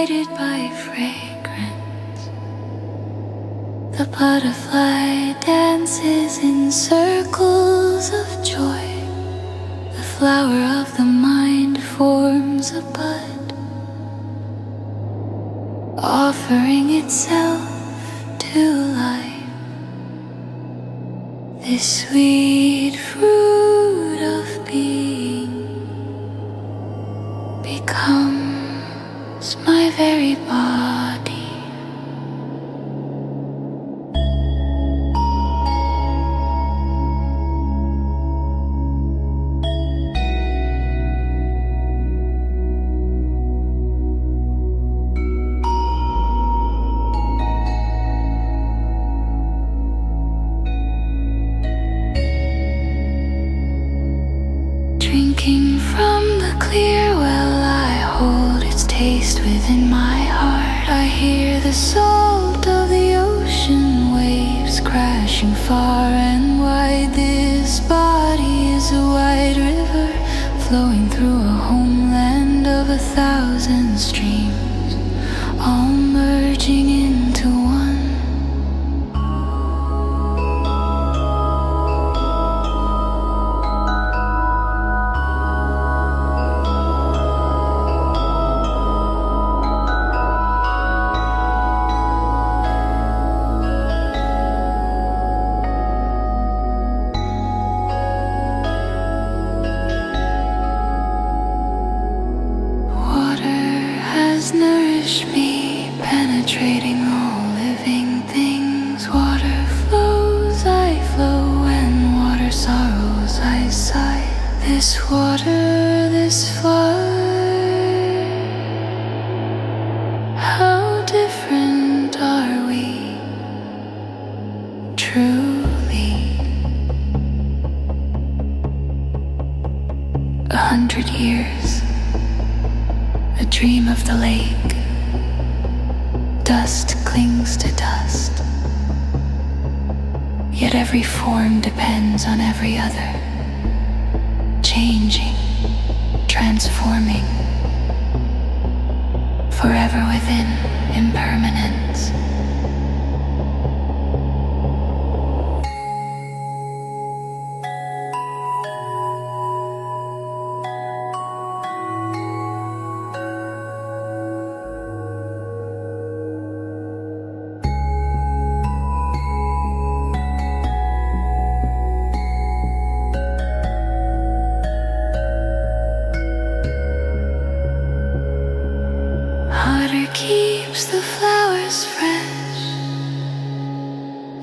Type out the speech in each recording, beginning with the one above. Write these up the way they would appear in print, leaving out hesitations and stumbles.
guided by fragrance. The butterfly dances in circles of joy. The flower of the mind forms a bud, offering itself to life. This sweet fruit of being becomes my very body. Drinking from the clear well, I hold its taste within my heart. I hear the salt of the ocean waves crashing far and wide. This body is a wide river flowing through a homeland of 1,000 streams, all merging into one. Nourish me, penetrating all living things. Water flows, I flow, and water sorrows, I sigh. This water, this flood, how different are we, truly. 100 years, a dream of the lake. Dust clings to dust, yet every form depends on every other, changing, transforming, forever within impermanence. Water keeps the flowers fresh.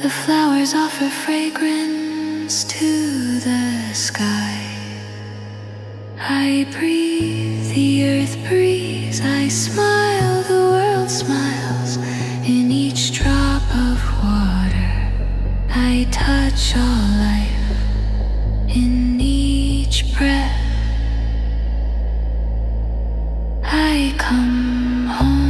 The flowers offer fragrance to the sky. I breathe the earth breeze. I smile, the world smiles in each drop of water. I touch all life in each breath. I come home.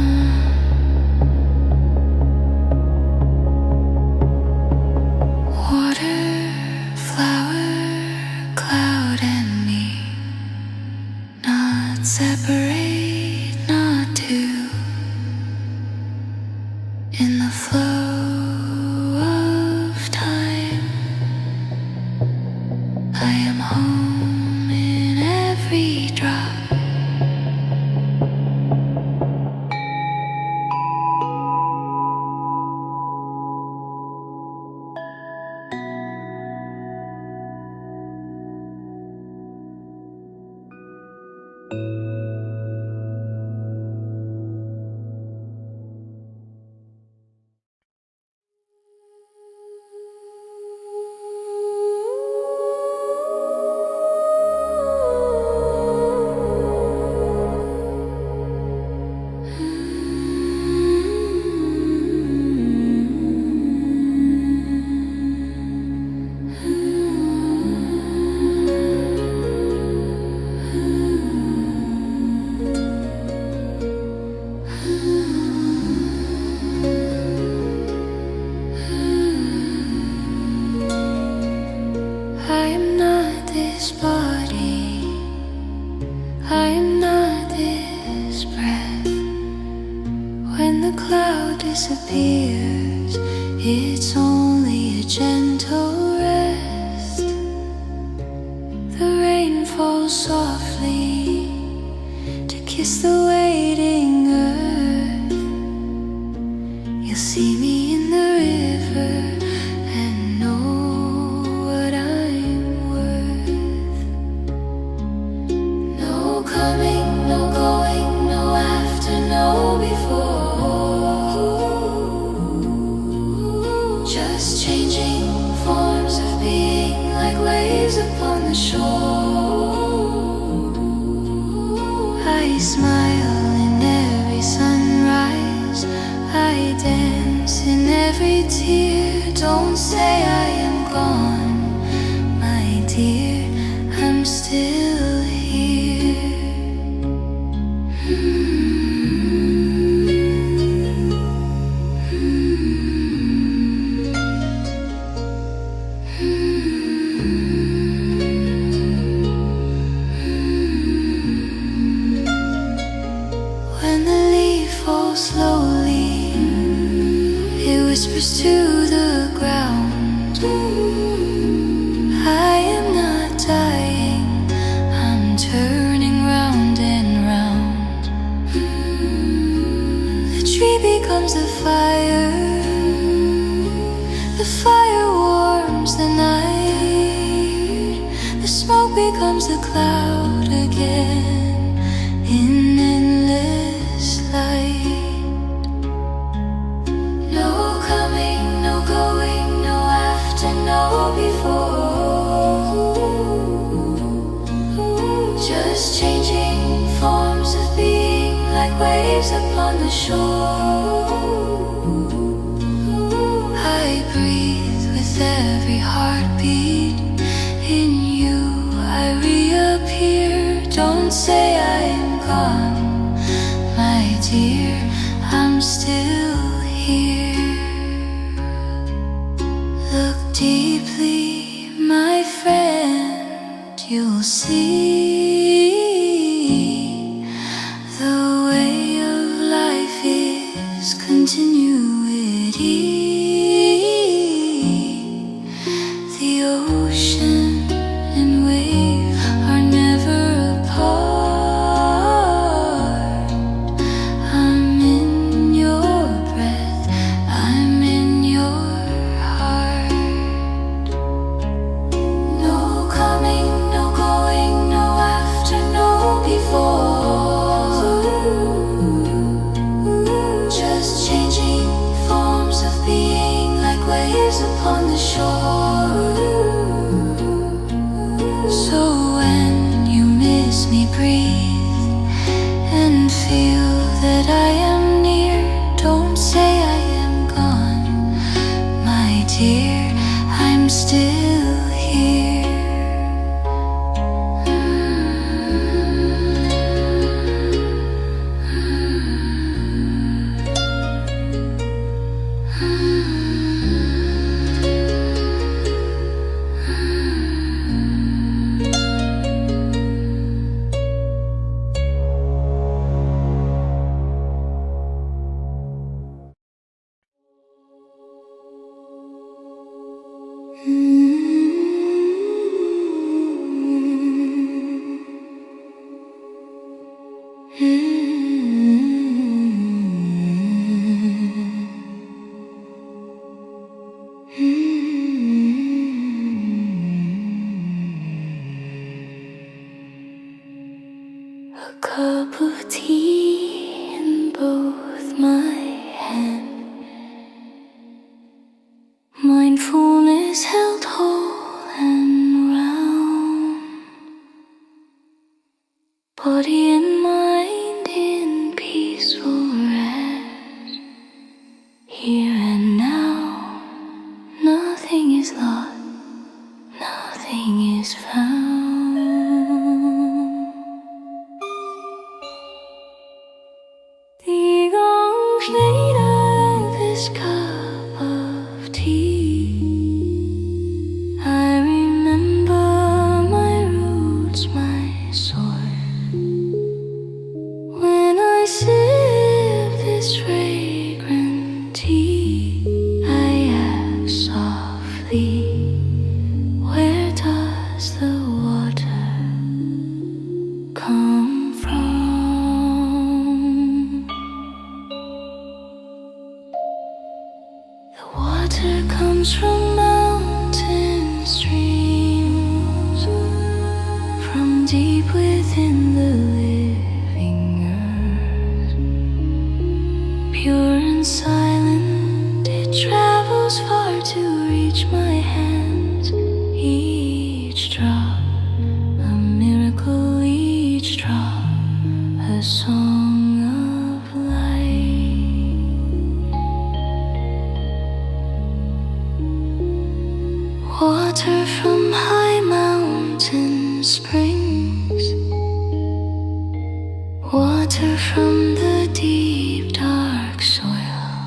Water, flower, cloud and me, not separate, not two, in the flow of time. I am home in every drop. When the cloud disappears, it's only a gentle rest. The rain falls softly to kiss the waiting earth. You'll see me in the river and know what I'm worth. No coming, no going, no after, no before. Just changing forms of being like waves upon the shore. I smile in every sunrise, I dance in every tear. Don't say I am gone, my dear, I'm still here. When the leaf falls slowly, it whispers to the ground, I am not dying, I'm turning round and round. The tree becomes a fire, the fire warms the night. The smoke becomes a cloud again in endless light. No coming, no going, no after, no before. Just changing forms of being like waves upon the shore. I breathe with every heartbeat. In you I reappear. Don't say I am gone, my dear, I'm still here. Look deeply, my friend, you'll see the way of life is continuity. The ocean and wave are never apart. I'm in your breath, I'm in your heart. No coming, no going, no after, no before. Just changing forms of being like waves upon the shore. So when you miss me, breathe and feel that I am near. Don't say I am gone, my dear, I'm still here. A cup of tea in both my hands, mindfulness held whole and round, body and mind in peaceful rest. Here and now, nothing is lost, nothing is found. The gong played out this cup of tea. I remember my roots, my source. When I sip this rain, Water comes from mountain streams, from deep within the living earth. Pure and silent, it travels far to reach my hands. Each drop, a miracle, each drop, a song of light. Water from high mountain springs, water from the deep dark soil,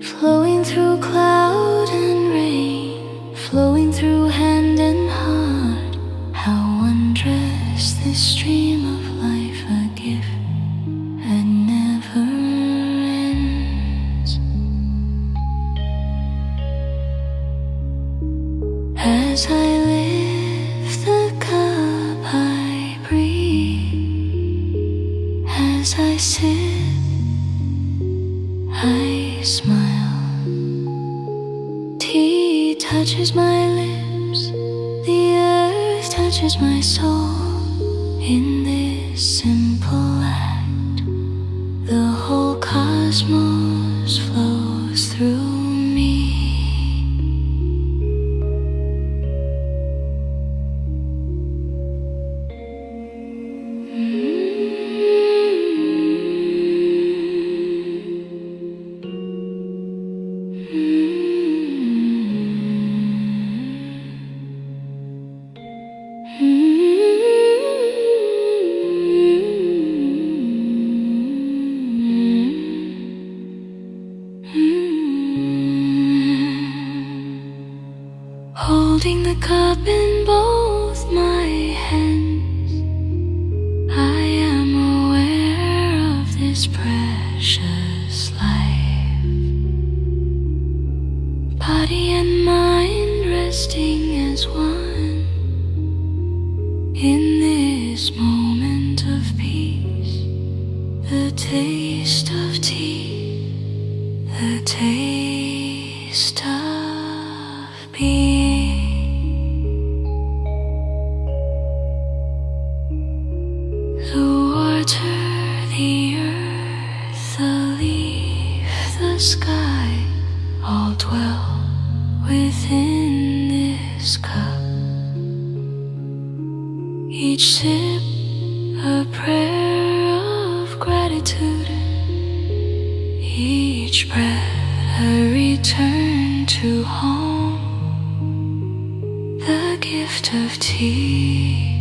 flowing through cloud and rain, flowing through hand and heart. How wondrous this stream of life, a gift that never ends. As I lift the cup, I breathe. As I sit, I smile. Tea touches my lips, the earth touches my soul. In this simple act, the whole cosmos flows through me. Holding the cup in both my hands, I am aware of this precious life. Body and mind resting as one in this moment of peace. The taste of tea, the taste of being. The water, the earth, the leaf, the sky, all dwell within this cup. Each sip a prayer of gratitude, each breath a return to home. The gift of tea.